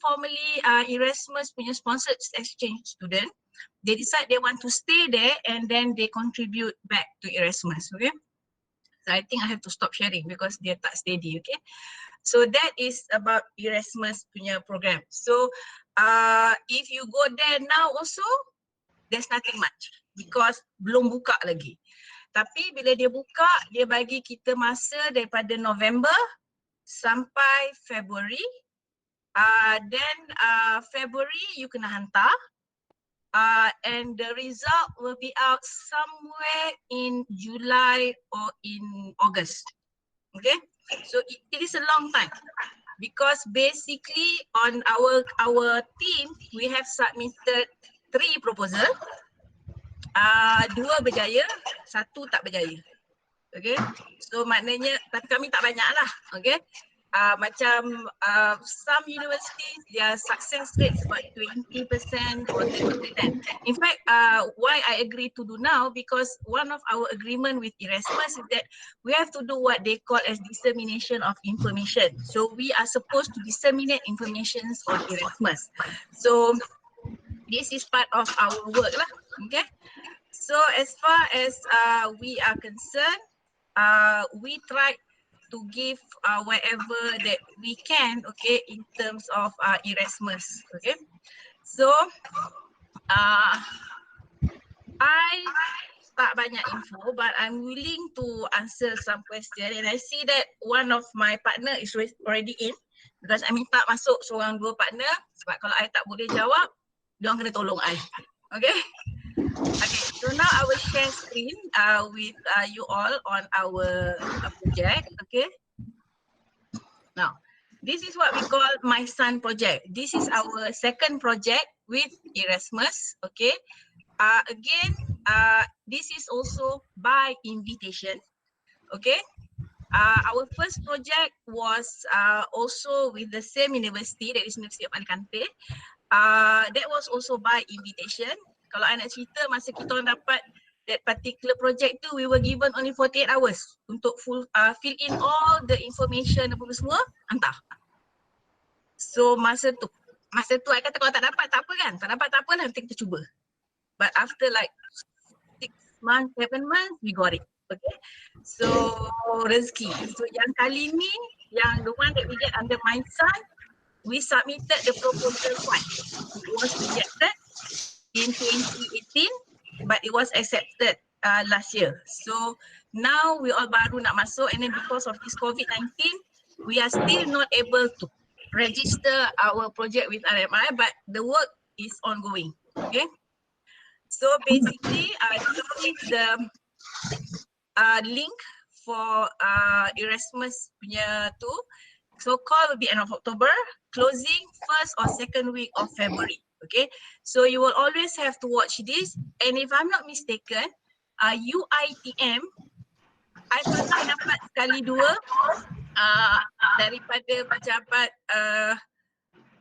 formally Erasmus punya sponsored exchange student. They decide they want to stay there and then they contribute back to Erasmus. Okay. So I think I have to stop sharing because dia tak steady. Okay. So that is about Erasmus punya program. So if you go there now also, there's nothing much because belum buka lagi. Tapi bila dia buka, dia bagi kita masa daripada November sampai February. Then February you kena hantar. And the result will be out somewhere in July or in August. Okay, so it is a long time because basically on our team we have submitted 3 proposal. 2 berjaya, 1 tak berjaya. Okay, so maknanya tapi kami tak banyak lah. Okay, macam some universities their success rate is about 20% or 30%. In fact, why I agree to do now because one of our agreement with Erasmus is that we have to do what they call as dissemination of information. So we are supposed to disseminate informations on Erasmus. So this is part of our work lah. Okay. So as far as we are concerned, we try to give whatever that we can, okay, in terms of Erasmus, okay. So I tak banyak info, but I'm willing to answer some question. And I see that one of my partner is already in because I minta masuk seorang 2 partner sebab kalau I tak boleh jawab, diorang kena tolong I, okay. Okay, so now I will share screen with you all on our project. Okay. Now, this is what we call My Son project. This is our second project with Erasmus. Okay. Again, this is also by invitation. Okay. Our first project was also with the same university, that is University of Alicante. That was also by invitation. Kalau I nak cerita, masa kita orang dapat that particular project tu, we were given only 48 hours untuk fill in all the information apa semua, hantar. So masa tu I kata kalau tak dapat tak apa kan, tak dapat tak apa, nanti kita cuba. But after like 6 months, 7 months, we got it. Okay, so rezeki. So yang kali ni, yang the one that we get under My Son, we submitted the proposal twice. It was rejected in 2018, but it was accepted last year. So now we all baru nak masuk, and then because of this COVID-19, we are still not able to register our project with RMI, but the work is ongoing. Okay. So basically, this is the link for Erasmus punya tu. So call will be end of October, closing 1st or 2nd week of February. Okay, so you will always have to watch this. And if I'm not mistaken, UITM, I pernah dapat sekali 2 daripada pejabat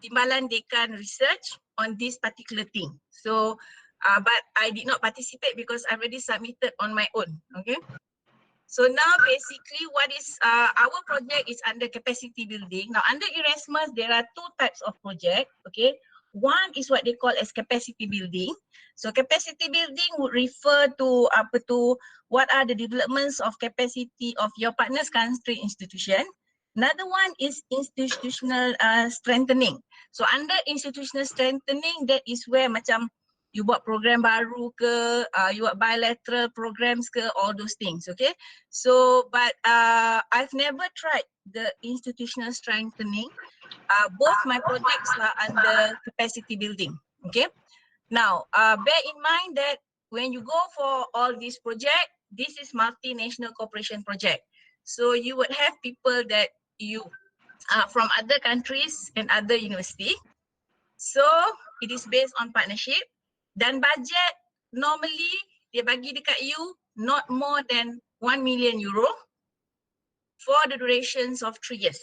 Timbalan Dekan Research on this particular thing. So, but I did not participate because I already submitted on my own. Okay. So now basically what is our project is under capacity building. Now under Erasmus, there are 2 types of project. Okay. One is what they call as capacity building. So capacity building would refer to what are the developments of capacity of your partners country institution. Another one is institutional strengthening. So under institutional strengthening, that is where macam you buat program baru ke, you buat bilateral programs ke, all those things, okay? So, but I've never tried the institutional strengthening. Both my projects are under capacity building, okay? Now, bear in mind that when you go for all these projects, this is multinational cooperation project. So you would have people that you from other countries and other university. So it is based on partnership. Dan budget normally dia bagi dekat you not more than 1 million euro for the durations of 3 years.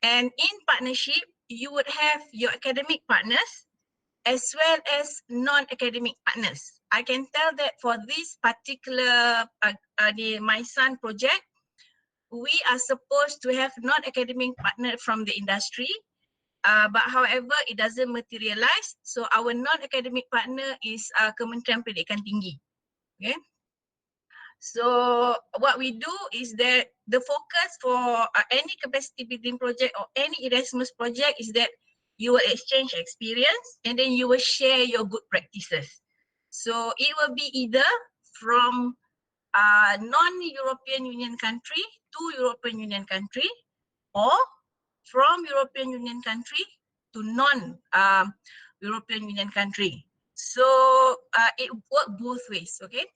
And in partnership, you would have your academic partners as well as non-academic partners. I can tell that for this particular the My Son project, we are supposed to have non-academic partner from the industry But however, it doesn't materialize. So our non-academic partner is Kementerian Pendidikan Tinggi. Okay. So what we do is that the focus for any capacity building project or any Erasmus project is that you will exchange experience and then you will share your good practices. So it will be either from non-European Union country to European Union country, or from European Union country to non-European Union country. So it works both ways, okay?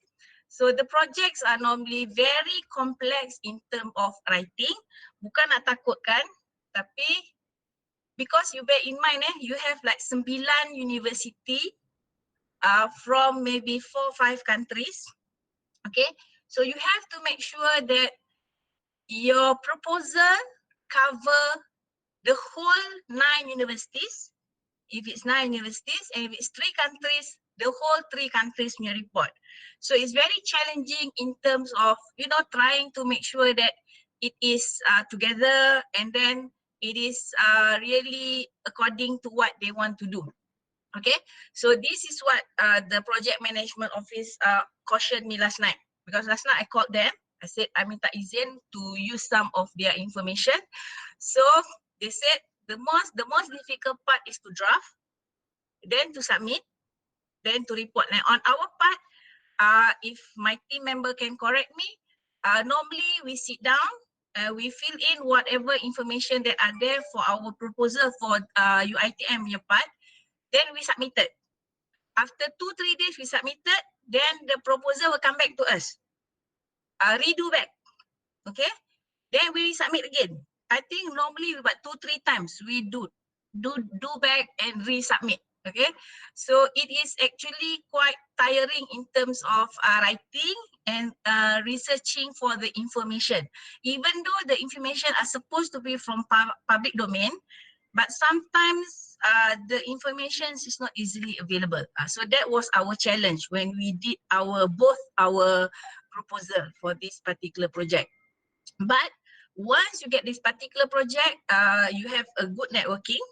So the projects are normally very complex in terms of writing. Bukan nak takutkan, tapi because you bear in mind, you have like 9 university from maybe 4-5 countries, okay? So you have to make sure that your proposal cover the whole 9 universities. If it's 9 universities, and if it's 3 countries, the whole 3 countries punya report. So it's very challenging in terms of, you know, trying to make sure that it is together and then it is really according to what they want to do. Okay, so this is what the project management office cautioned me last night, because last night I called them. I said I minta izin to use some of their information. So they said the most difficult part is to draft, then to submit, then to report. Now on our part, if my team member can correct me, normally we sit down, we fill in whatever information that are there for our proposal for UITM your part, then we submitted. After 2-3 days we submitted, then the proposal will come back to us, redo back, okay? Then we submit again. I think normally about 2-3 times we do back and resubmit. Okay, so it is actually quite tiring in terms of writing and researching for the information. Even though the information are supposed to be from public domain, but sometimes the information is not easily available. So that was our challenge when we did both our proposal for this particular project. But once you get this particular project, you have a good networking,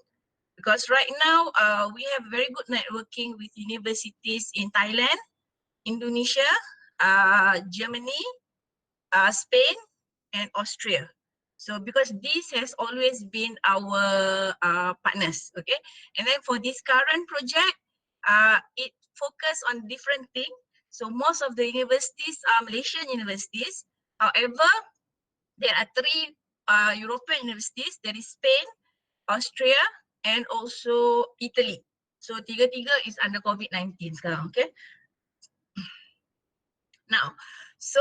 because right now we have very good networking with universities in Thailand, Indonesia, Germany, Spain, and Austria. So because this has always been our partners, okay? And then for this current project, it focus on different things. So most of the universities are Malaysian universities. However, there are 3 European universities. There is Spain, Austria, and also Italy. So 3 is under COVID-19 sekarang, okay? Now, so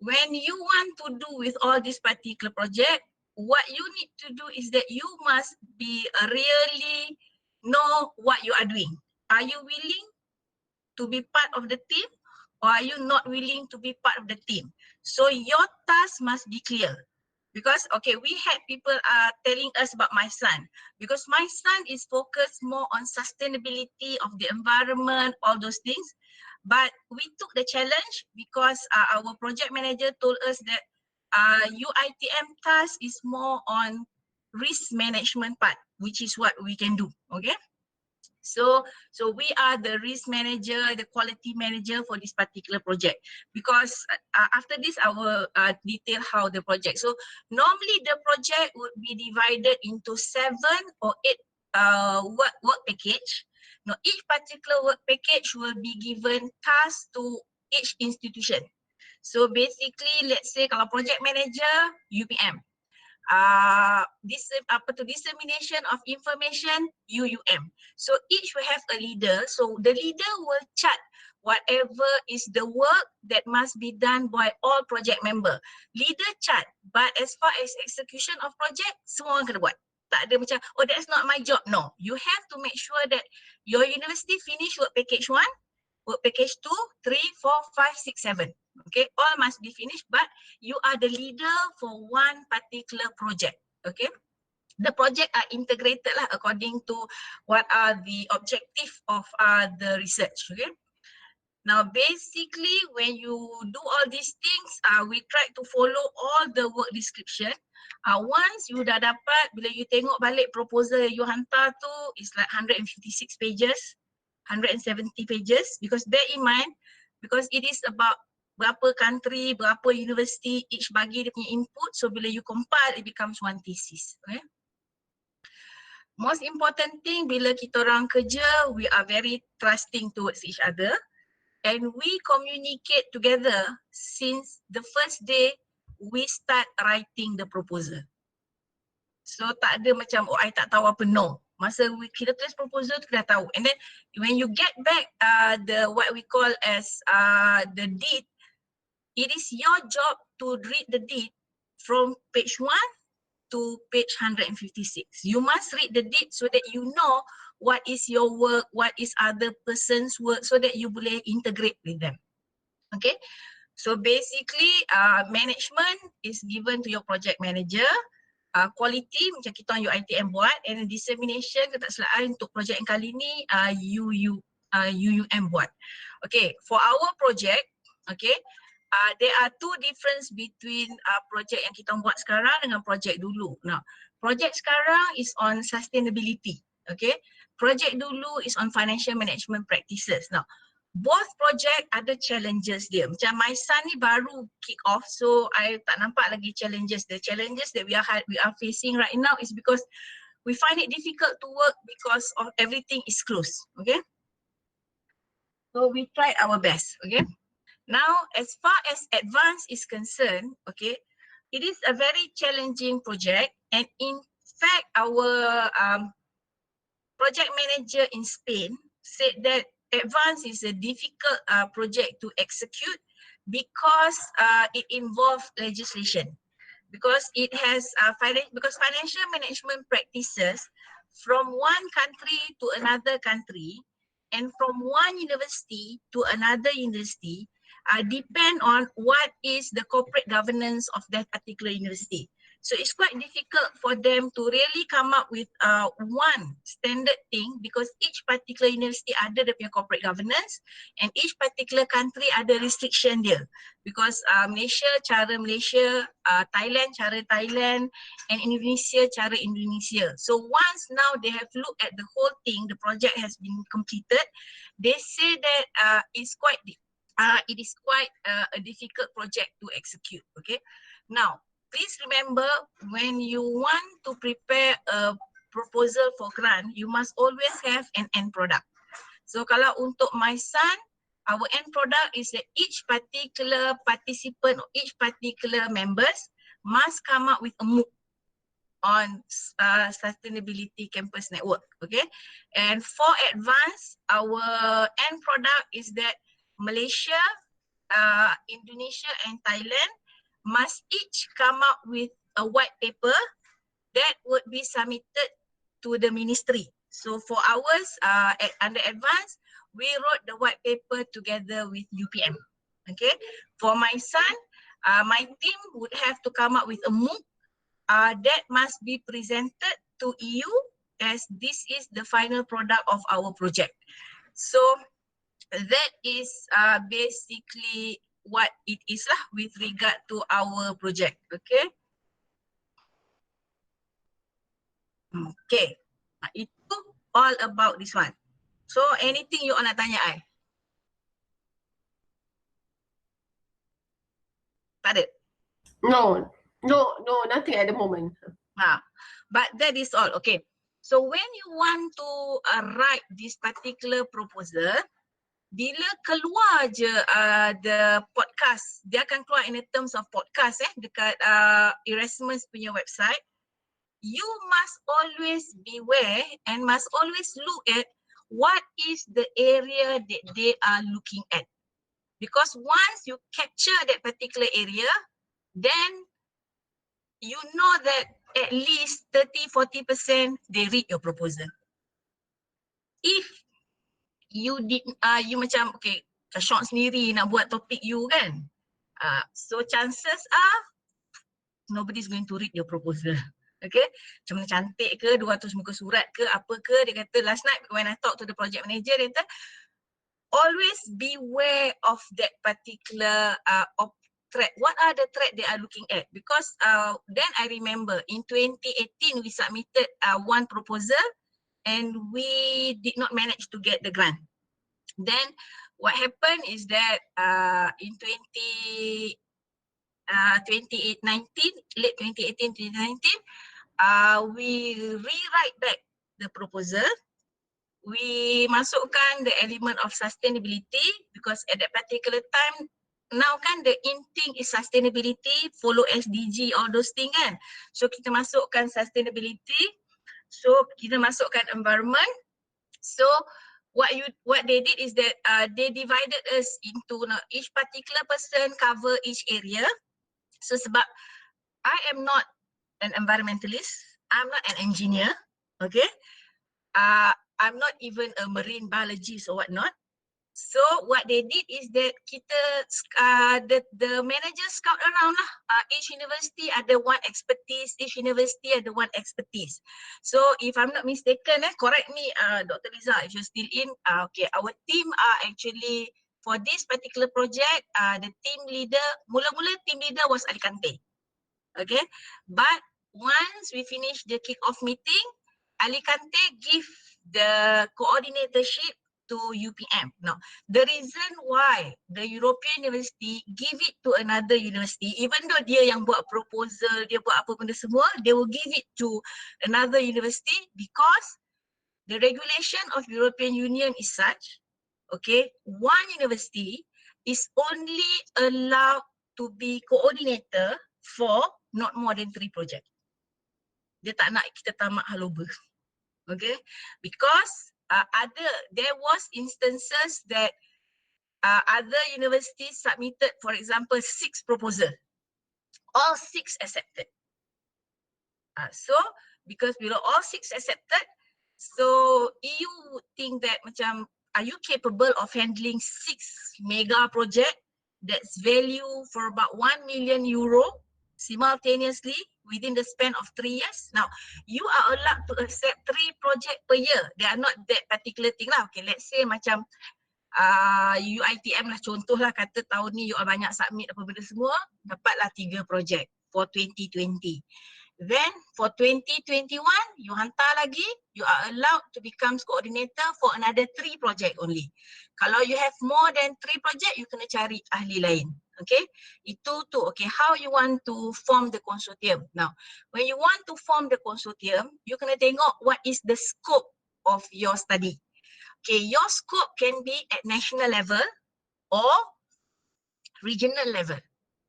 when you want to do with all this particular project, what you need to do is that you must be really know what you are doing. Are you willing to be part of the team, or are you not willing to be part of the team? So your task must be clear. Because, okay, we had people telling us about my son, because my son is focused more on sustainability of the environment, all those things. But we took the challenge because our project manager told us that UITM task is more on risk management part, which is what we can do, okay? So we are the risk manager, the quality manager for this particular project. Because after this, I will detail how the project. So normally the project would be divided into 7 or 8 work package. Now each particular work package will be given task to each institution. So basically, let's say kalau project manager UPM. Dissemination of information UUM. So each will have a leader. So the leader will chart whatever is the work that must be done by all project member. Leader chart, but as far as execution of project, semua orang kena buat. Tak ada macam, oh that's not my job. No, you have to make sure that your university finish work package 1, work package 2, 3, 4, 5, 6, 7. Okay, all must be finished, but you are the leader for one particular project. Okay, the project are integrated lah according to what are the objective of the research. Okay, Now, basically, when you do all these things, we try to follow all the work description. Once you dah dapat, bila you tengok balik proposal you hantar tu, it's like 156 pages, 170 pages. Because bear in mind, because it is about berapa country, berapa university, each bagi dia punya input. So, bila you compile, it becomes one thesis. Okay? Most important thing, bila kita orang kerja, we are very trusting towards each other. And we communicate together since the first day we start writing the proposal. So tak ada macam, oh I tak tahu apa, no. Masa kita tulis proposal tu kita dah tahu. And then when you get back the what we call as the deed, it is your job to read the deed from page 1 to page 156. You must read the deed so that you know what is your work, what is other person's work, so that you boleh integrate with them. Okay, so basically management is given to your project manager, quality macam kita orang UiTM buat, and dissemination ketakselaan untuk projek yang kali ni UUM buat. Okay, for our project, okay, there are two difference between projek yang kita buat sekarang dengan projek dulu. Now, projek sekarang is on sustainability. Okay, projek dulu is on financial management practices. Now, both project ada challenges dia. Macam my son ni baru kick off, so I tak nampak lagi challenges. The challenges that we are facing right now is because we find it difficult to work because of everything is closed. Okay, so we tried our best. Okay, now as far as advance is concerned, okay, it is a very challenging project, and in fact our project manager in Spain said that advance is a difficult project to execute because it involves legislation, because it has financial management practices from one country to another country and from one university to another university depend on what is the corporate governance of that particular university. So it's quite difficult for them to really come up with one standard thing, because each particular university ada dia punya corporate governance and each particular country ada restriction dia. Because Malaysia cara Malaysia, Thailand cara Thailand, and Indonesia cara Indonesia. So once now they have looked at the whole thing, the project has been completed, they say that it is quite a difficult project to execute. Okay, now please remember, when you want to prepare a proposal for grant, you must always have an end product. So kalau untuk my son, our end product is that each particular participant or each particular members must come up with a MOOC on Sustainability Campus Network. Okay, and for advance, our end product is that Malaysia, Indonesia and Thailand must each come up with a white paper that would be submitted to the ministry. So for ours, under advance, we wrote the white paper together with UPM. Okay, for my son, my team would have to come up with a MOOC that must be presented to EU, as this is the final product of our project. So that is basically what it is lah with regard to our project. Okay. Okay. Itu all about this one. So anything you nak tanya I? Tak ada? No, nothing at the moment. But that is all. Okay. So when you want to write this particular proposal, bila keluar je the podcast, dia akan keluar in the terms of podcast dekat Erasmus punya website. You must always beware and must always look at what is the area that they are looking at. Because once you capture that particular area, then you know that at least 30-40% they read your proposal. If you macam okay, Sean sendiri nak buat topik you kan, so chances are nobody's going to read your proposal. Okay, macam mana cantik ke, 200 muka surat ke, apa ke, dia kata last night when I talk to the project manager, dia kata always beware of that particular threat. What are the threat they are looking at? Because then I remember in 2018 we submitted one proposal and we did not manage to get the grant. Then what happened is that in 2019, late 2018, 2019, we rewrite back the proposal. We masukkan the element of sustainability because at that particular time, now kan the in thing is sustainability, follow SDG, all those things kan. So kita masukkan sustainability, so kita masukkan environment. So what they did is that they divided us into each particular person cover each area. So sebab I am not an environmentalist, I'm not an engineer, okay. I'm not even a marine biologist or whatnot. So what they did is that kita the manager scout around lah. Each university ada one expertise, each university ada one expertise. So if I'm not mistaken, correct me, Dr. Liza, if you're still in. Okay, our team are actually for this particular project, the team leader, mula-mula team leader was Alicante. Okay, but once we finish the kick-off meeting, Alicante give the coordinatorship to UPM. Now, the reason why the European University give it to another university, even though dia yang buat proposal, dia buat apa benda semua, they will give it to another university because the regulation of European Union is such, okay, one university is only allowed to be coordinator for not more than 3 projects. Dia tak nak kita tamak haloba. Okay, because there was instances that other universities submitted, for example, 6 proposals. All 6 accepted. So because bila all 6 accepted, so EU would think that macam, are you capable of handling 6 mega project that's value for about 1 million euro simultaneously within the span of 3 years? Now, you are allowed to accept 3 project per year. They are not that particular thing lah. Okay, let's say macam UiTM lah, contoh lah, kata tahun ni you are banyak submit apa benda semua, dapatlah 3 project for 2020. Then for 2021, you hantar lagi, you are allowed to become coordinator for another 3 project only. Kalau you have more than 3 project, you kena cari ahli lain. Okay, itu tu. Okay, how you want to form the consortium? Now, when you want to form the consortium, you kena tengok what is the scope of your study. Okay, your scope can be at national level or regional level.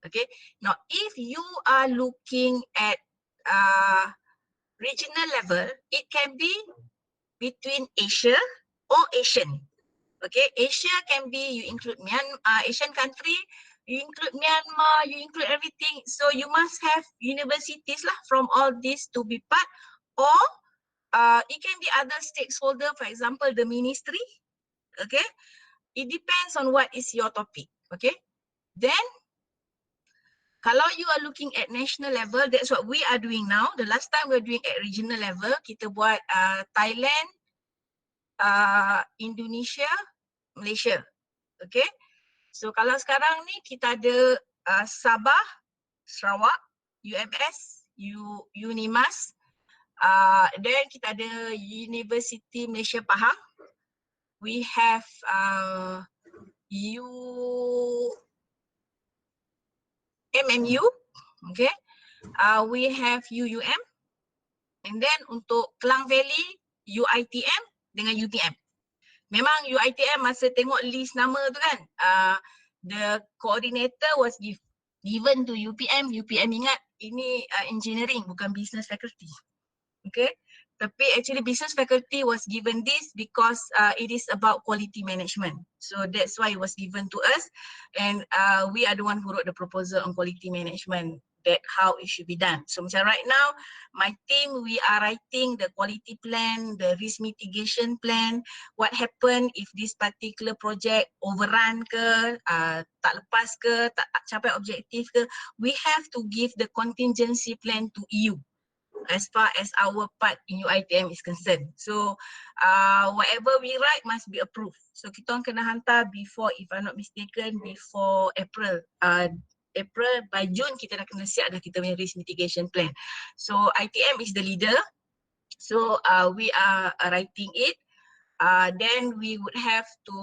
Okay, now if you are looking at regional level, it can be between Asia or Asian. Okay, Asia can be, you include Myanmar, Asian country, you include Myanmar, you include everything. So you must have universities lah from all this to be part, or it can be other stakeholder, for example, the ministry. Okay, it depends on what is your topic. Okay, then kalau you are looking at national level, that's what we are doing now. The last time we were doing at regional level, kita buat Thailand, Indonesia, Malaysia. Okay. So kalau sekarang ni kita ada Sabah, Sarawak, UMS, Unimas, then kita ada University Malaysia Pahang. We have MMU, okay. We have UUM, and then untuk Klang Valley, UiTM dengan UPM. Memang UiTM masa tengok list nama tu kan, the coordinator was given to UPM. UPM ingat ini engineering bukan business faculty, okay. Tapi actually business faculty was given this because it is about quality management. So that's why it was given to us, and we are the one who wrote the proposal on quality management, that how it should be done. So macam right now, my team, we are writing the quality plan, the risk mitigation plan. What happen if this particular project overrun ke, tak lepas ke, tak capai objektif ke, we have to give the contingency plan to EU. as far as our part in UiTM is concerned. So whatever we write must be approved. So kita orang kena hantar before, if I'm not mistaken, before April. April, by June kita dah kena siap dah kita punya risk mitigation plan. So ITM is the leader. So we are writing it. Then we would have to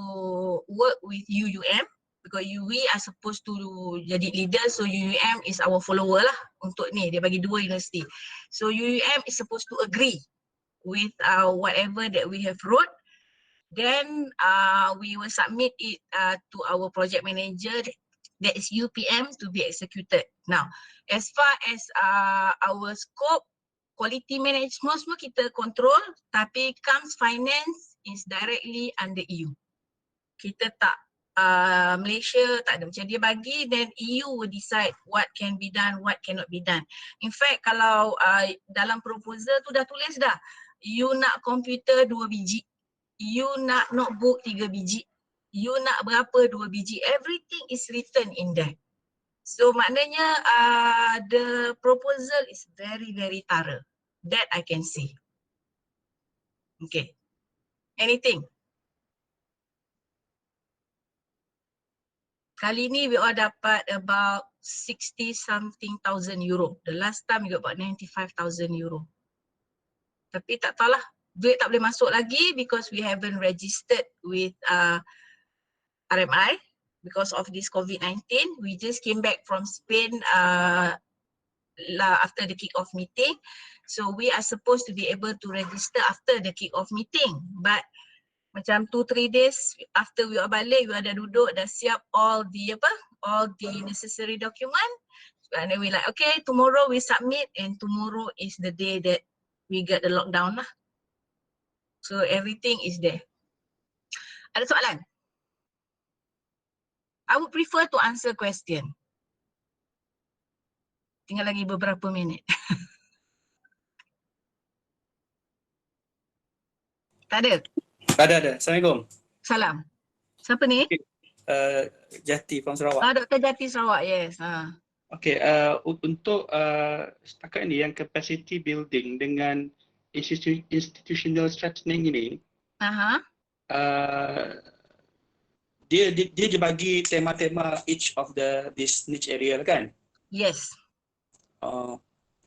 work with UUM because we are supposed to jadi leader. So UUM is our follower lah untuk ni. Dia bagi 2 universiti. So UUM is supposed to agree with whatever that we have wrote. Then we will submit it to our project manager, that is UPM, to be executed. Now, as far as our scope, quality management semua kita control, tapi comes finance is directly under EU. Kita tak, Malaysia tak ada, macam dia bagi, then EU will decide what can be done, what cannot be done. In fact, kalau dalam proposal tu dah tulis dah, you nak komputer 2 biji, you nak notebook 3 biji, you nak berapa 2 biji, everything is written in there. So maknanya the proposal is very very thorough. That I can see. Okay. Anything? Kali ni we all dapat about 60 something thousand euro. The last time we got about 95,000 euro. Tapi tak tahulah, duit tak boleh masuk lagi because we haven't registered with RMI because of this COVID-19. We just came back from Spain after the kick-off meeting. So we are supposed to be able to register after the kick-off meeting. But macam 2-3 days after we are balik, we ada duduk, dah siap all the necessary document. And then we like, okay, tomorrow we submit, and tomorrow is the day that we get the lockdown lah. So everything is there. Ada soalan? I would prefer to answer question. Tinggal lagi beberapa minit. Tak ada? Ada. Assalamualaikum. Salam. Siapa ni? Jati from Sarawak. Dr. Jati Sarawak, yes. Okay, untuk setakat ni yang capacity building dengan institutional strengthening ini, dia bagi tema-tema each of this niche area kan? Yes.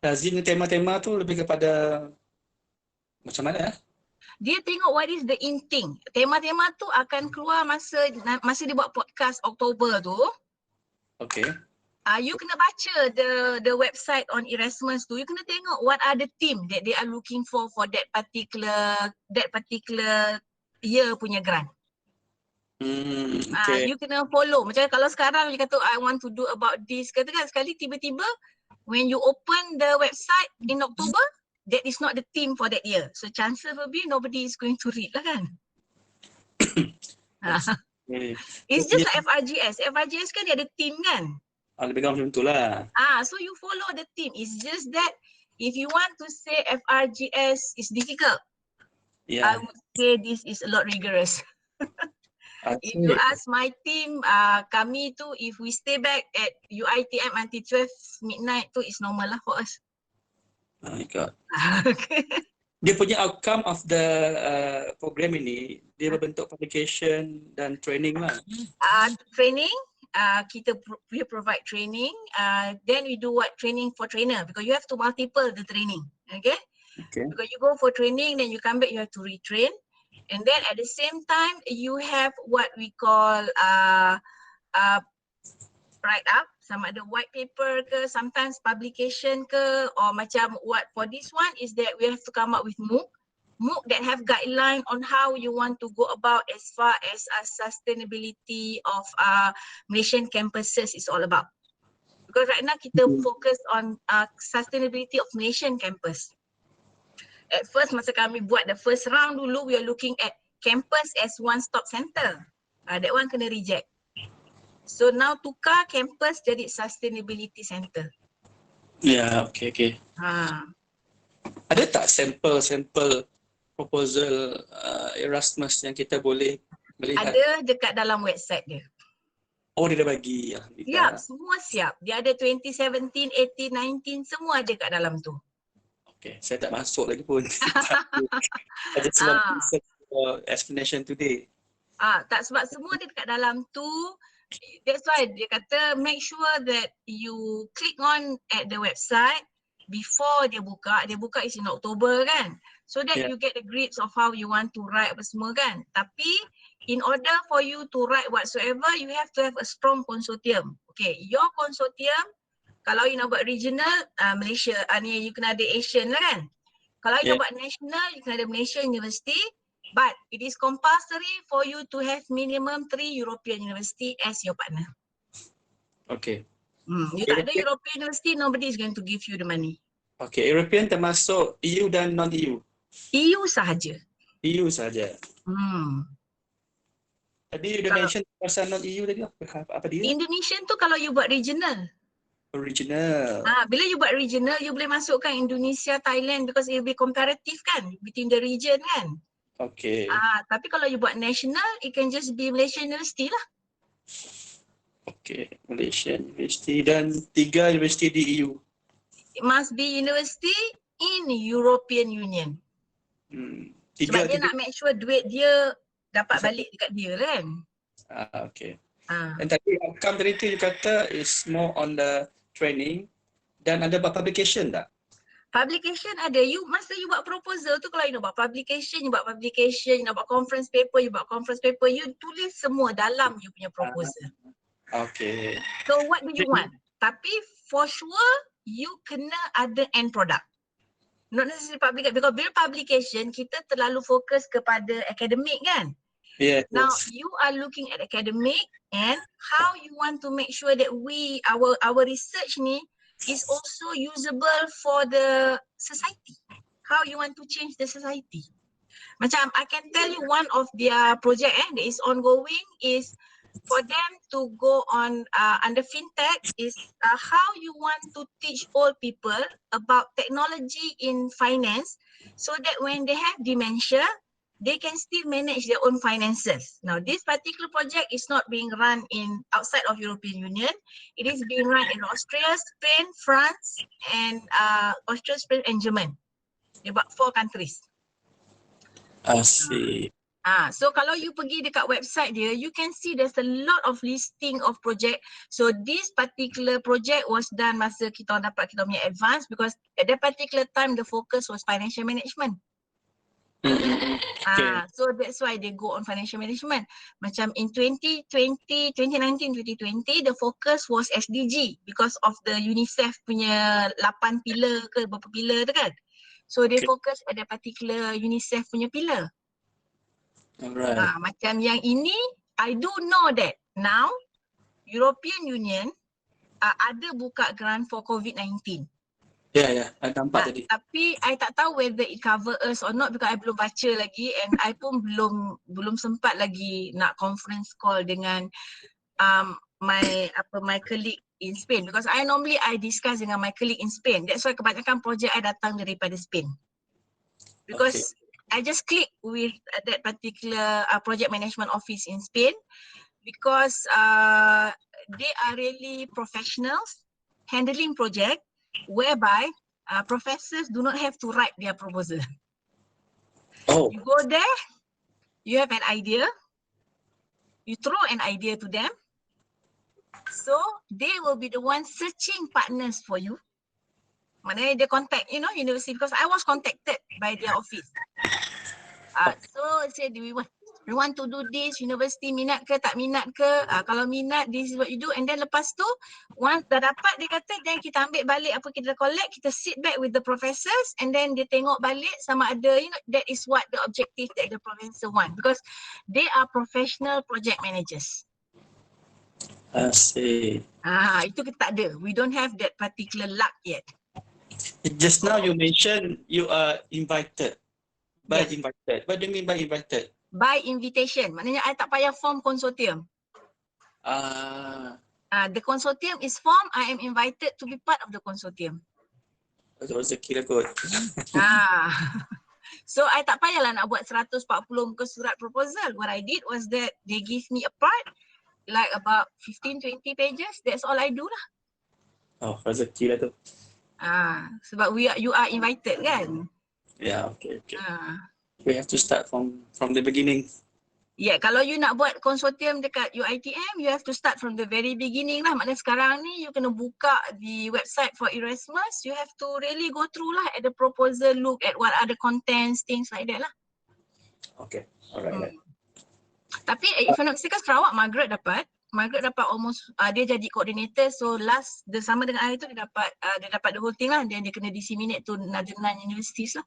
Lazim tema-tema tu lebih kepada macam mana? Dia tengok what is the in thing. Tema-tema tu akan keluar masa dia buat podcast Oktober tu. Okay. You kena baca the website on Erasmus tu. You kena tengok what are the theme that they are looking for that particular year punya grant. Okay. You kena follow. Macam kalau sekarang you kata I want to do about this, katakan sekali tiba-tiba when you open the website in October, that is not the theme for that year. So chances will be nobody is going to read lah kan. It's just like FRGS. FRGS kan dia ada theme kan. Lebih kurang macam tu lah. So you follow the theme. It's just that if you want to say FRGS is difficult, I would say this is a lot rigorous. If you ask my team, kami tu if we stay back at UiTM until 12 midnight tu is normal lah for us. Oh my God. Dia punya outcome of the program ini, dia berbentuk publication dan training lah. Training, we provide training. Then we do what training for trainer because you have to multiple the training. Okay? Because you go for training, then you come back, you have to retrain. And then at the same time, you have what we call write up, sama ada white paper ke, sometimes publication ke, or macam what for this one is that we have to come up with MOOC that have guideline on how you want to go about as far as sustainability of Malaysian campuses is all about. Because right now kita focus on sustainability of Malaysian campus. At first masa kami buat the first round dulu, we are looking at campus as one-stop center. That one kena reject. So now tukar campus jadi sustainability center. Okay. Ada tak sampel proposal Erasmus yang kita boleh melihat? Ada dekat dalam website dia. Oh, dia dah bagi. Ya, semua siap. Dia ada 2017, 18, 19 semua ada kat dalam tu. Okay, saya tak masuk lagi pun. I just want to Ah. listen to your explanation today. Tak, sebab semua dia dekat dalam tu. That's why dia kata make sure that you click on at the website before dia buka. Dia buka is in October kan. So that Yeah. you get the grips of how you want to write apa semua kan. Tapi in order for you to write whatsoever, you have to have a strong consortium. Okay, your consortium, kalau you nak buat regional, Malaysia, ni you kena ada Asian lah kan. Kalau you Yeah. nak buat national, you kena ada Malaysia University. But it is compulsory for you to have minimum 3 European university as your partner. Okay. You tak ada European university, nobody is going to give you the money. Okay, European termasuk EU dan non-EU? EU sahaja. EU saja. Tadi you dah Kalau- mention pasal non-EU tadi apa dia? Indonesian tu kalau you buat regional. Original. Bila you buat regional, you boleh masukkan Indonesia, Thailand because it will be comparative kan between the region kan. Okay. Tapi kalau you buat national, it can just be Malaysia University lah. Okay, Malaysia University dan 3 universiti di EU. It must be university in European Union. Sebab dia nak make sure duit dia dapat balik dekat dia kan. Okay. Dan tadi outcome tadi tu you kata is more on the training dan ada buat publication tak? Publication ada. Masa you buat proposal tu, kalau you nak buat publication, you buat publication, you nak buat conference paper, you buat conference paper, you tulis semua dalam you punya proposal. Okay. So what do you want? Tapi for sure, you kena ada end product. Not necessarily publication, because bila publication, kita terlalu fokus kepada academic kan? Yeah. Now, you are looking at academic and how you want to make sure that our research ni is also usable for the society. How you want to change the society. Macam I can tell you one of their project that is ongoing is for them to go on under fintech is how you want to teach old people about technology in finance so that when they have dementia, they can still manage their own finances. Now, this particular project is not being run in outside of European Union. It is being run in Austria, Spain, France, and Austria, Spain, and Germany. About 4 countries. I see. So kalau you pergi dekat website dia, you can see there's a lot of listing of project. So this particular project was done masa kita dapat kita punya advance because at that particular time the focus was financial management. Okay. So that's why they go on financial management. Macam in 2019, 2020, the focus was SDG because of the UNICEF punya 8 pillar ke berapa pillar tu kan. So they focus pada particular UNICEF punya pillar. Alright. Macam yang ini, I do know that now European Union ada buka grant for COVID-19. Ya, I nampak tadi. Tapi I tak tahu whether it cover us or not because I belum baca lagi and I pun belum sempat lagi nak conference call dengan my colleague in Spain because I normally discuss dengan my colleague in Spain. That's why kebanyakan projek I datang daripada Spain. Because I just click with that particular project management office in Spain because they are really professionals handling project whereby professors do not have to write their proposal. You go there, you have an idea, you throw an idea to them, so they will be the ones searching partners for you. Maknanya dia contact, university because I was contacted by their office. So say we want to do this, university minat ke tak minat ke, kalau minat this is what you do and then lepas tu once dah dapat dia kata then kita ambil balik apa kita collect, kita sit back with the professors and then dia tengok balik sama ada that is what the objective that the professor want because they are professional project managers. I see. Itu kita tak ada, we don't have that particular luck yet. Just now you mentioned you are invited. By Yes. invited. What do you mean by invited? By invitation, maknanya I tak payah form consortium. The consortium is formed, I am invited to be part of the consortium. Rezeki lah kot. So I tak payahlah nak buat 140 muka surat proposal. What I did was that they give me a part like about 15-20 pages. That's all I do lah. Rezeki lah tu. Sebab you are invited kan? Yeah, okay. Ah. We have to start from the beginning. Yeah, kalau you nak buat konsortium dekat UiTM, you have to start from the very beginning lah. Maknanya sekarang ni you kena buka the website for Erasmus. You have to really go through lah at the proposal, look at what are the contents, things like that lah. Okay, alright. Tapi if I'm not mistaken, Sarawak Margaret dapat almost dia jadi coordinator, so last sama dengan I tu dia dapat the whole thing lah, dan dia kena disseminate to another 9 universities lah.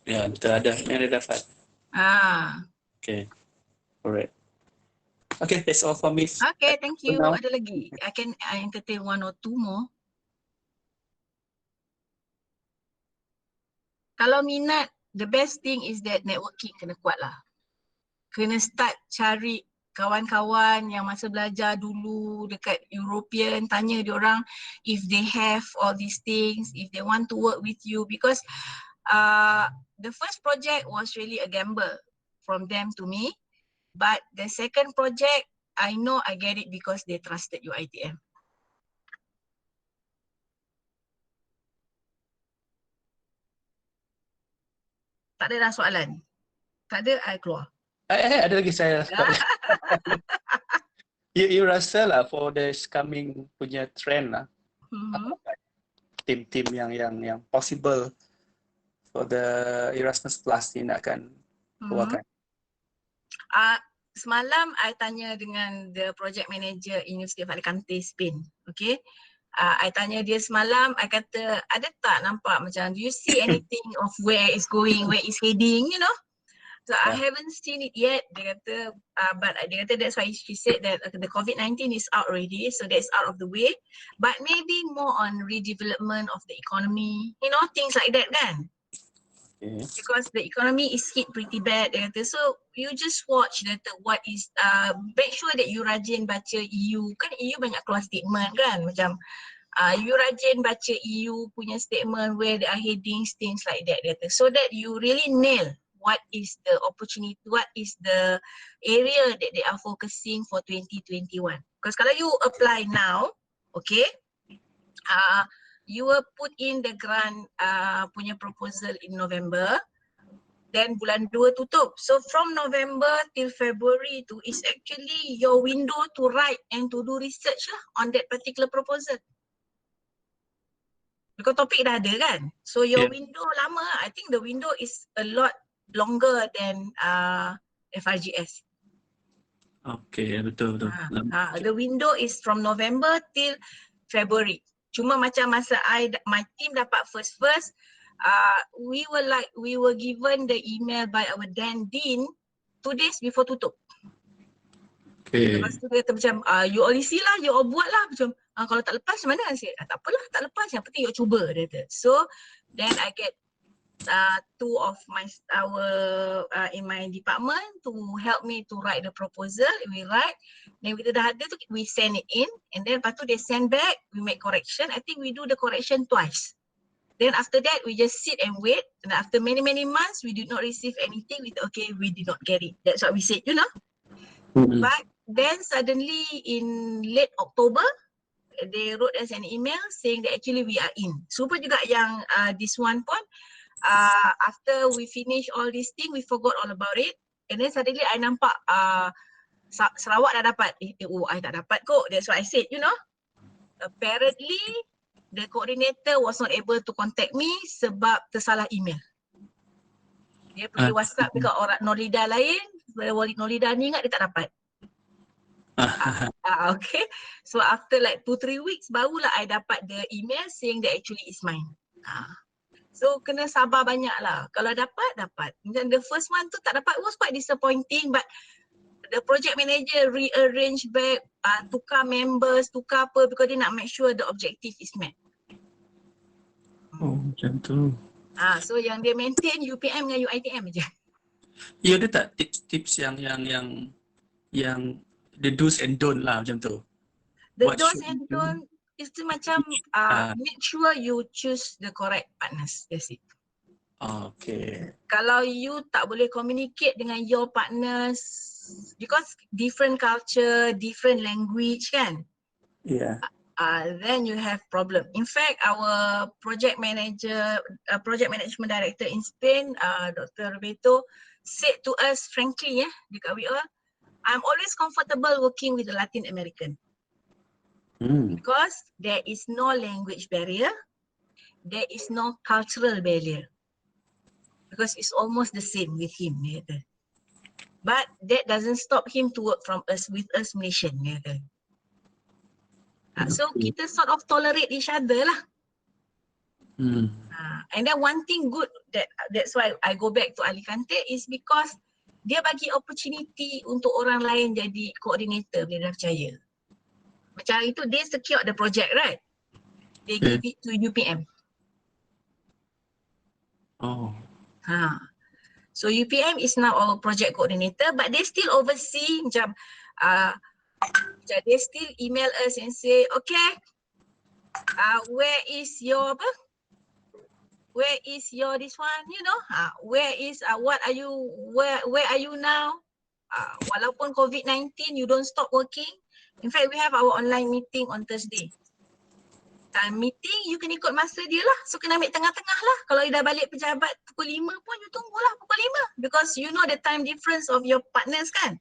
Ya, betul, ada yang dia dapat. Okay, alright. Okay, that's all for me. Okay, thank you. Now. Ada lagi? I entertain one or two more. Kalau minat, the best thing is that networking kena kuat lah. Kena start cari kawan-kawan yang masa belajar dulu dekat European, tanya diorang if they have all these things, if they want to work with you, because the first project was really a gamble from them to me, but the second project, I know I get it because they trusted UiTM. Tak ada dah soalan? Tak ada, I keluar. Ada lagi saya. You rasa lah for this coming punya trend lah, tim-tim yang possible for the Erasmus Plus ni nak akan keluarkan? Semalam I tanya dengan the project manager University of Alicante, Spain. Okay. I tanya dia semalam, I kata, ada tak nampak macam, do you see anything of where it's going, where it's heading, you know? So I haven't seen it yet. Dia kata, but dia kata that's why she said that the COVID-19 is out already, so that's out of the way. But maybe more on redevelopment of the economy, you know, things like that kan? Because the economy is hit pretty bad. Dia kata, so you just watch that what is, make sure that you rajin baca EU. Kan EU banyak keluar statement kan? Macam you rajin baca EU punya statement, where they are heading, things like that. Dia kata, so that you really nail what is the opportunity, what is the area that they are focusing for 2021. Because kalau you apply now, okay, you will put in the grant punya proposal in November, then bulan 2 tutup. So from November till February tu is actually your window to write and to do research lah on that particular proposal. Because topik dah ada kan. So your window lama, I think the window is a lot longer than FRGS. Okay, betul. The window is from November till February. Cuma macam masa my team dapat first, we were given the email by our then dean 2 days before tutup. Okay. Lepas tu dia kata macam, you all isi lah, you all buat lah. Macam, kalau tak lepas macam mana? Saya, tak apalah, tak lepas. Yang penting you cuba, dia kata. So, then I get two of in my department to help me to write the proposal. We write, then kita dah ada tu, we send it in, and then lepas tu they send back, we make correction. I think we do the correction twice. Then after that, we just sit and wait, and after many months, we did not receive anything. We thought, okay, we did not get it. That's what we said, you know. But then suddenly in late October, they wrote us an email saying that actually we are in. Super juga yang this one pun, after we finish all this thing, we forgot all about it. And then suddenly I nampak Sarawak dah dapat. I tak dapat kok. That's what I said, you know. Apparently, the coordinator was not able to contact me sebab tersalah email. Dia pergi WhatsApp dekat orang Norida lain. Norida ni ingat dia tak dapat. Okay. So after like 2-3 weeks, barulah I dapat the email saying that actually it's mine. So kena sabar banyak lah. Kalau dapat. Macam the first one tu tak dapat, it was quite disappointing, but the project manager rearrange back, tukar members, tukar apa, because dia nak make sure the objective is met. Oh, macam tu. So yang dia maintain UPM dengan UiTM je. Ya, ada tak tips yang the do's and don't lah macam tu? The do's and don't itu macam make sure you choose the correct partners. That's it. Okay. Kalau you tak boleh communicate dengan your partners, because different culture, different language kan. Yeah. then you have problem. In fact, our project manager, project management director in Spain, Dr. Roberto, said to us frankly, dekat we all, I'm always comfortable working with the Latin American because there is no language barrier, there is no cultural barrier, because it's almost the same with him. But that doesn't stop him to work with us Malaysian. So kita sort of tolerate each other lah. And then one thing good that's why I go back to Alicante is because dia bagi opportunity untuk orang lain jadi coordinator bila dah percaya. Macam itu they secure the project, right? They give it to UPM. So UPM is now our project coordinator, but they still oversee macam they still email us and say, okay, where is your this one, you know, where is what are you, where are you now? Walaupun COVID-19 you don't stop working. In fact, we have our online meeting on Thursday. Time meeting you kena ikut masa dia lah, so kena ambil tengah-tengah lah. Kalau you dah balik pejabat pukul 5 pun you tunggulah pukul 5 because you know the time difference of your partners kan.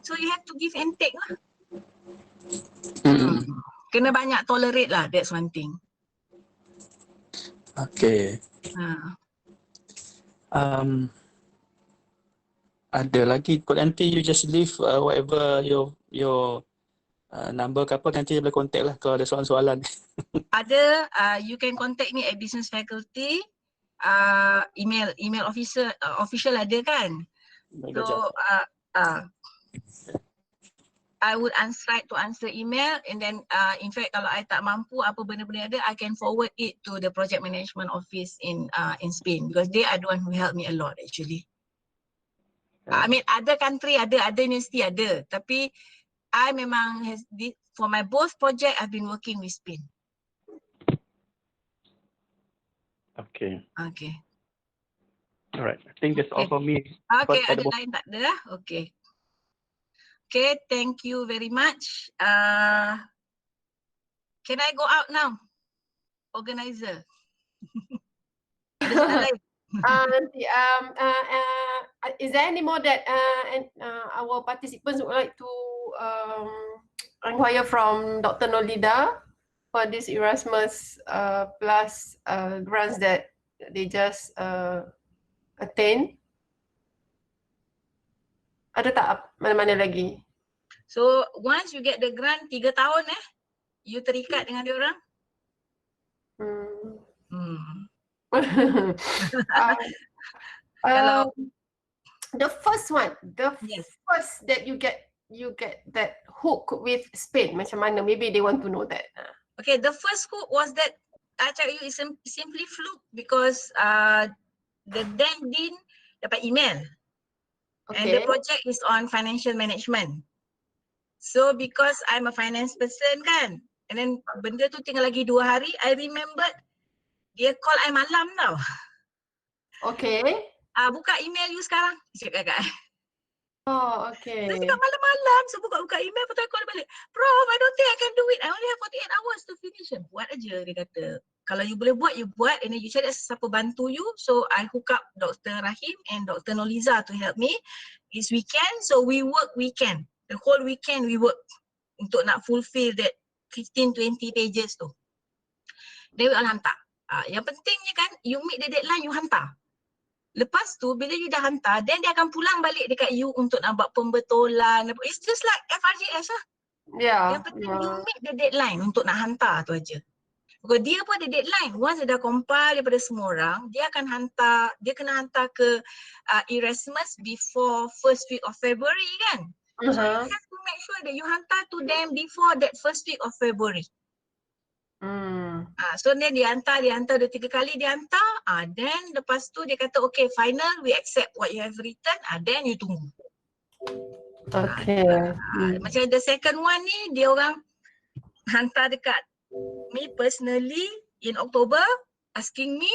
So you have to give and take lah. Kena banyak tolerate lah, that's one thing. Okay. Ada lagi kot, nanti you just leave whatever your number ke apa, nanti boleh contact lah kalau ada soalan-soalan. Ada, you can contact me at business faculty, email official ada kan. So I would try to answer email, and then in fact kalau I tak mampu apa benda-benda ada, I can forward it to the project management office in Spain because they are the one who helped me a lot actually. I mean other country ada university ada, tapi I memang for my both project I've been working with Spain. Okay. Alright, I think that's all for me. Okay, ada lain tak ada lah? Okay. Okay, thank you very much. Can I go out now? Organizer. Ada soalan lain? Is there any more that our participants would like to inquire from Dr. Nolida for this Erasmus Plus grants that they just attain? Ada tak mana-mana lagi? So once you get the grant 3 tahun you terikat dengan dia orang? The first one, first that you get that hook with Spain, macam mana? Maybe they want to know that. Okay, the first hook was that I tell you it's simply fluke because the then dean dapat email. And the project is on financial management. So because I'm a finance person kan, and then benda tu tinggal lagi 2 hari, I remembered dia call I malam tau. Okay. Buka email you sekarang, cakap kakak. Oh, okay. Dia cakap malam-malam, so buka email, lepas tu I call balik. Prof, I don't think I can do it. I only have 48 hours to finish. Buat aja, dia kata. Kalau you boleh buat, you buat, and then you cari siapa bantu you. So I hook up Dr. Rahim and Dr. Noliza to help me. It's weekend, so we work weekend. The whole weekend we work untuk nak fulfill that 15-20 pages tu. Then we all hantar. Yang pentingnya kan, you meet the deadline, you hantar. Lepas tu, bila you dah hantar, then dia akan pulang balik dekat you untuk nak buat pembetulan. It's just like FRJS lah. Yang penting you meet the deadline untuk nak hantar tu aja. Because dia pun ada deadline. Once dia dah compile daripada semua orang, dia akan hantar, dia kena hantar ke Erasmus before first week of February kan. So you have to make sure that you hantar to them before that first week of February. So then dia hantar 2-3 kali dia hantar, then lepas tu dia kata okay final, we accept what you have written, then you tunggu. Okay. Macam the second one ni, dia orang hantar dekat me personally in October asking me,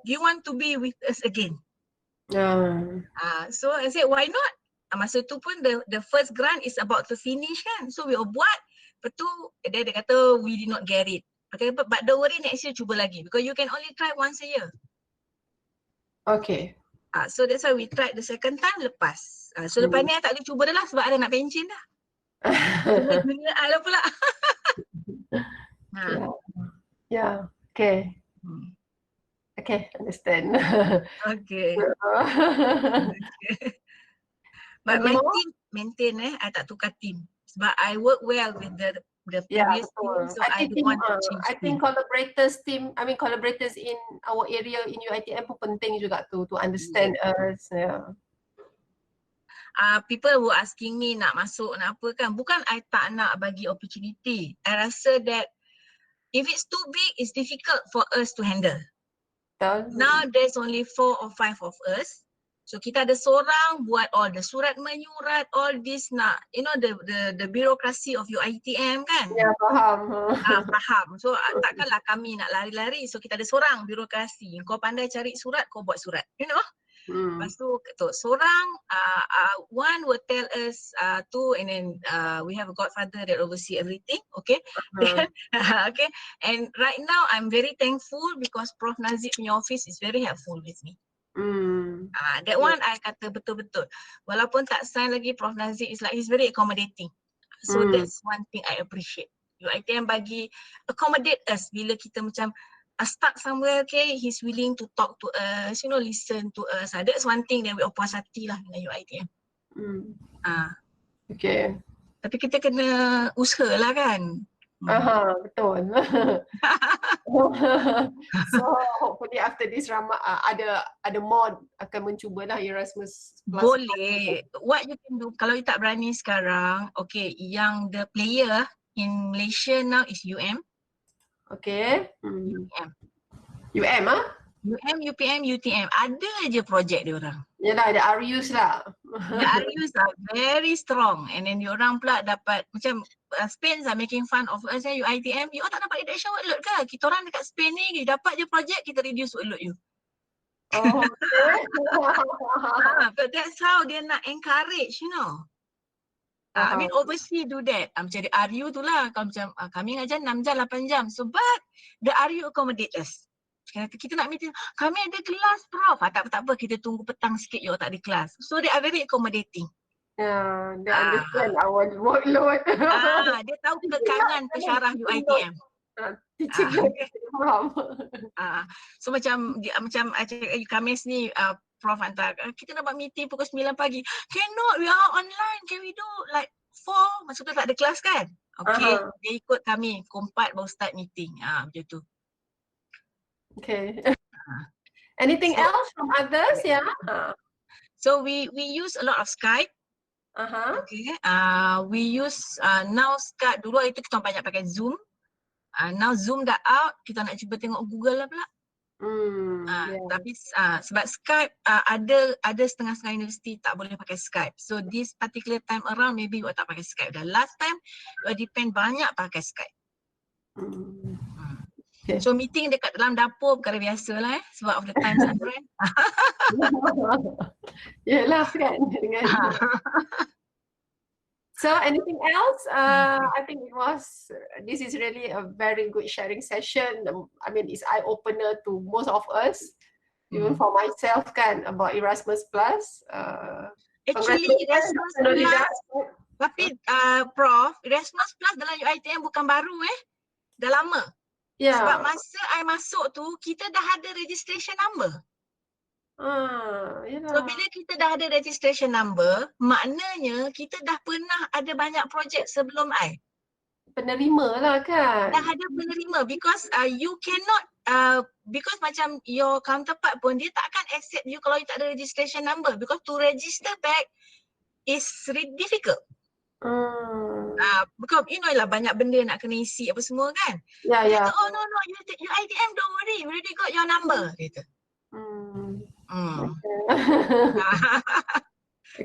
do you want to be with us again? So I said why not? Masa tu pun the first grant is about to finish kan, so we all buat, Lepas tu dia kata we did not get it. Okay, but don't worry, next year cuba lagi because you can only try once a year. Okay. So that's why we tried the second time lepas. So lepas ni I tak boleh cuba dah lah sebab ada nak pension dah. Dunia I pula. Yeah. Okay. Okay, understand. Okay. But my team maintain I tak tukar team. Sebab I work well with the previous team, so I don't want to change I think collaborators in our area in UiTM pun penting juga to understand us. Yeah. People were asking me nak masuk nak apa kan, bukan I tak nak bagi opportunity. I rasa that if it's too big, it's difficult for us to handle. Now there's only 4 or 5 of us. So kita ada seorang buat all the surat menyurat, all this nak, you know, the bureaucracy of UiTM kan. Ya, faham. Faham. So takkanlah kami nak lari-lari. So kita ada seorang birokrasi. Kau pandai cari surat, kau buat surat. You know. Lepas tu seorang, one will tell us two, and then we have a godfather that oversee everything. Okay. Okay. And right now I'm very thankful because Prof Nazib punya office is very helpful with me. That one I kata betul-betul. Walaupun tak sign lagi, Prof Nazib is like, he's very accommodating. So that's one thing I appreciate. UiTM bagi accommodate us bila kita macam stuck somewhere, okay, he's willing to talk to us, you know, listen to us. That's one thing that we puas hati lah dengan UiTM. Okay. Tapi kita kena usaha lah kan. Betul. So hopefully after this ada more akan mencubalah Erasmus Plus. Boleh. What you can do kalau you tak berani sekarang, okay, yang the player in Malaysia now is UM. Okay. UM UPM, UTM. Ada je projek dia orang. Yalah, ada RUs lah. The RUs are very strong, and then diorang pula dapat macam Spain are making fun of us, UiTM, you tak dapat reduction workload ke? Kita orang dekat Spain ni dapat je projek, kita reduce workload you. But that's how dia nak encourage, you know. I mean overseas do that. Macam di RU tu lah, kalau macam kami ngajar 6 jam, 8 jam. So but the RU accommodate us. Kita nak meeting, kami ada kelas Prof. Tak apa, kita tunggu petang sikit you tak ada kelas. So they are very accommodating. Yeah, they understand our workload. Dia tahu kekangan pensyarah UiTM. Teaching faham. So macam Khamis ni Prof hantar, kita nak buat meeting pukul 9 pagi. Cannot, we are online. Can we do like 4? Maksudnya tak ada kelas kan? Okay, dia ikut kami. Pukul 4 baru start meeting. Macam tu. Okay. Anything else from others? Yeah. So we use a lot of Skype. Okay. We use now Skype. Dulu itu kita banyak pakai Zoom. Now Zoom dah out. Kita nak cuba tengok Google lah pula. Tapi sebab Skype ada setengah-setengah universiti tak boleh pakai Skype. So this particular time around maybe you tak pakai Skype. The last time you depend banyak pakai Skype. Okay. So meeting dekat dalam dapur perkara biasa lah sebab of the time different. Yelah kan. So anything else? I think this is really a very good sharing session. I mean, it's eye opener to most of us, even for myself kan, about Erasmus Plus. Actually Erasmus Plus, tapi Prof, Erasmus Plus dalam UiTM bukan baru dah lama. Sebab masa I masuk tu, kita dah ada registration number. So bila kita dah ada registration number, maknanya kita dah pernah ada banyak projek sebelum I. Penerima lah kan. Dah ada penerima because you cannot, because macam your counterpart pun dia takkan accept you kalau you tak ada registration number because to register back is really difficult. Because you know lah banyak benda nak kena isi apa semua kan. Kata, oh no, UiTM don't worry, we already got your number. Kata.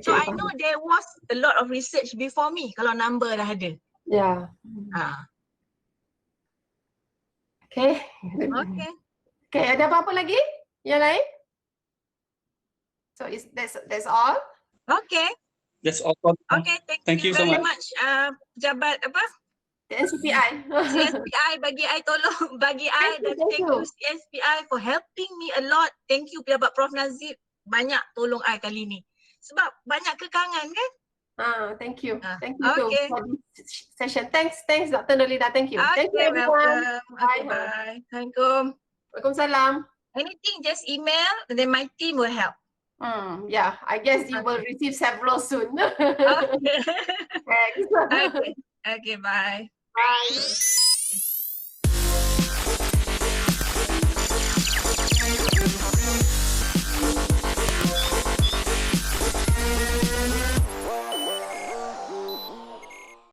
So I know there was a lot of research before me kalau number dah ada. Okay, ada apa-apa lagi? Yang lain? So that's all? Okay. That's all. Okay, thank you so very much. Pejabat apa? NCPI. CSPI bagi I tolong, bagi I dan thank you CSPI for helping me a lot. Thank you pejabat Prof Nazib, banyak tolong I kali ni. Sebab banyak kekangan kan? Thank you. Ah, Thank you too okay. for this session. Thanks Dr. Nolida. Thank you. Thank you Okay, everyone. welcome. Bye. Okay, bye. Assalamualaikum. Waalaikumsalam. Anything, just email and then my team will help. Yeah, I guess you will receive several soon. Okay. Thanks. Okay. Okay, bye. Bye.